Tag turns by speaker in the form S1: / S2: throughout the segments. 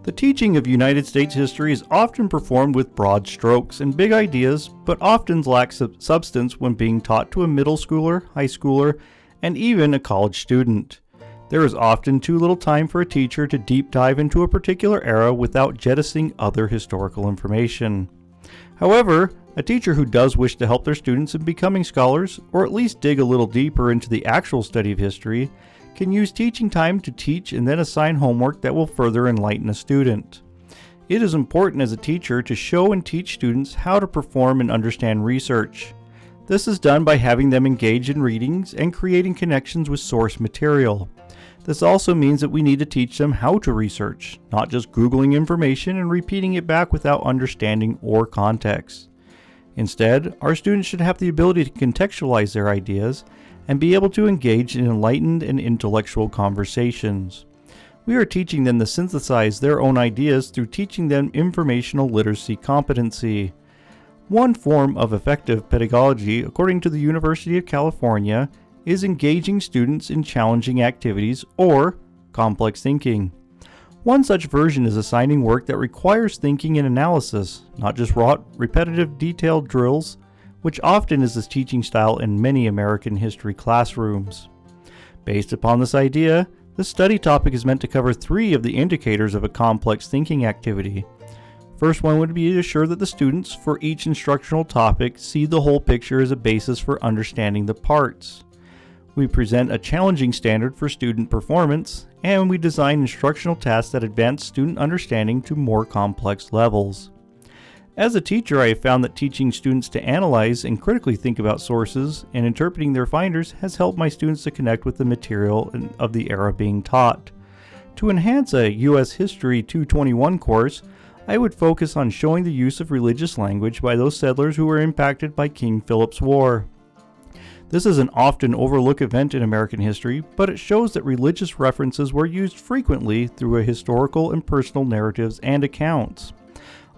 S1: The teaching of United States history is often performed with broad strokes and big ideas, but often lacks substance when being taught to a middle schooler, high schooler, and even a college student. There is often too little time for a teacher to deep dive into a particular era without jettisoning other historical information. However, a teacher who does wish to help their students in becoming scholars, or at least dig a little deeper into the actual study of history, can use teaching time to teach and then assign homework that will further enlighten a student. It is important as a teacher to show and teach students how to perform and understand research. This is done by having them engage in readings and creating connections with source material. This also means that we need to teach them how to research, not just Googling information and repeating it back without understanding or context. Instead, our students should have the ability to contextualize their ideas and be able to engage in enlightened and intellectual conversations. We are teaching them to synthesize their own ideas through teaching them informational literacy competency. One form of effective pedagogy, according to the University of California, is engaging students in challenging activities or complex thinking. One such version is assigning work that requires thinking and analysis, not just rote, repetitive, detailed drills, which often is the teaching style in many American history classrooms. Based upon this idea, the study topic is meant to cover 3 of the indicators of a complex thinking activity. First one would be to assure that the students for each instructional topic see the whole picture as a basis for understanding the parts. We present a challenging standard for student performance, and we design instructional tasks that advance student understanding to more complex levels. As a teacher, I have found that teaching students to analyze and critically think about sources and interpreting their findings has helped my students to connect with the material of the era being taught. To enhance a U.S. History 221 course, I would focus on showing the use of religious language by those settlers who were impacted by King Philip's War. This is an often overlooked event in American history, but it shows that religious references were used frequently through historical and personal narratives and accounts.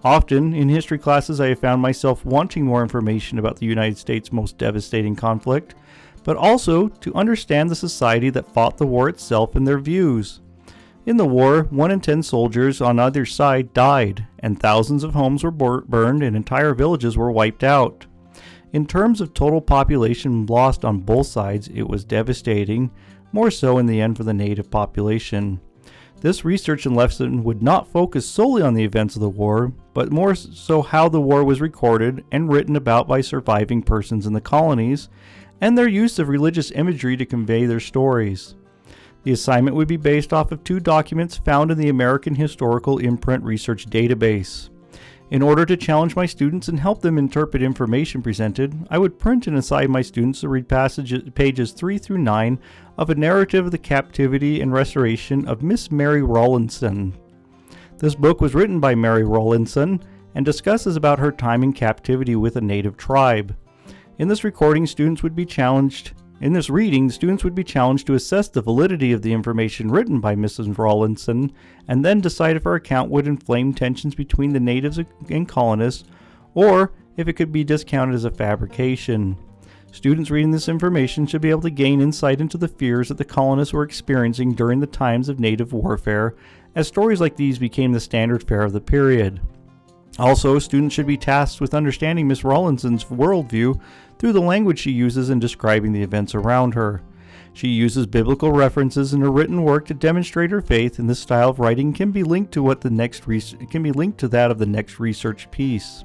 S1: Often, in history classes, I have found myself wanting more information about the United States' most devastating conflict, but also to understand the society that fought the war itself and their views. In the war, 1 in 10 soldiers on either side died, and thousands of homes were burned and entire villages were wiped out. In terms of total population lost on both sides, it was devastating, more so in the end for the native population. This research and lesson would not focus solely on the events of the war, but more so how the war was recorded and written about by surviving persons in the colonies, and their use of religious imagery to convey their stories. The assignment would be based off of 2 documents found in the American Historical Imprint Research Database. In order to challenge my students and help them interpret information presented, I would print and assign my students to read pages 3 through 9 of a narrative of the captivity and restoration of Miss Mary Rawlinson. This book was written by Mary Rawlinson and discusses about her time in captivity with a native tribe. In this reading, students would be challenged to assess the validity of the information written by Mrs. Rawlinson and then decide if her account would inflame tensions between the natives and colonists or if it could be discounted as a fabrication. Students reading this information should be able to gain insight into the fears that the colonists were experiencing during the times of native warfare, as stories like these became the standard fare of the period. Also, students should be tasked with understanding Miss Rawlinson's worldview through the language she uses in describing the events around her. She uses biblical references in her written work to demonstrate her faith, and this style of writing can be linked to that of the next research piece.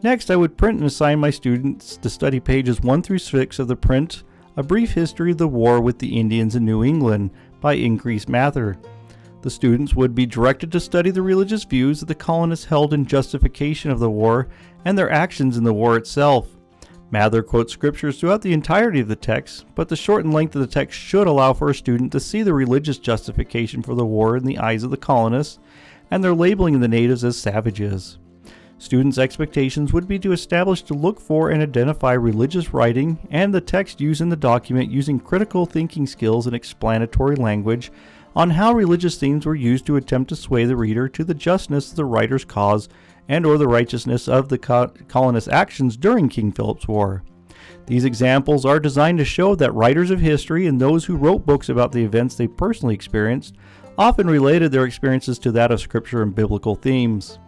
S1: Next, I would print and assign my students to study pages 1 through 6 of the print, A Brief History of the War with the Indians in New England by Increase Mather. The students would be directed to study the religious views that the colonists held in justification of the war and their actions in the war itself. Mather quotes scriptures throughout the entirety of the text, but the shortened length of the text should allow for a student to see the religious justification for the war in the eyes of the colonists and their labeling of the natives as savages. Students' expectations would be to look for and identify religious writing and the text used in the document using critical thinking skills and explanatory language on how religious themes were used to attempt to sway the reader to the justness of the writer's cause and or the righteousness of the colonists' actions during King Philip's War. These examples are designed to show that writers of history and those who wrote books about the events they personally experienced often related their experiences to that of Scripture and biblical themes.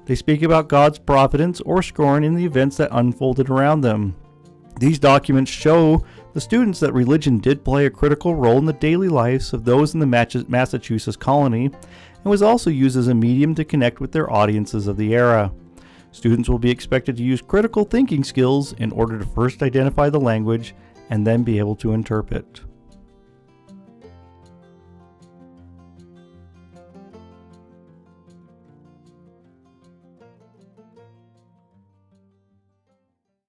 S1: They speak about God's providence or scorn in the events that unfolded around them. These documents show the students that religion did play a critical role in the daily lives of those in the Massachusetts colony and was also used as a medium to connect with their audiences of the era. Students will be expected to use critical thinking skills in order to first identify the language and then be able to interpret.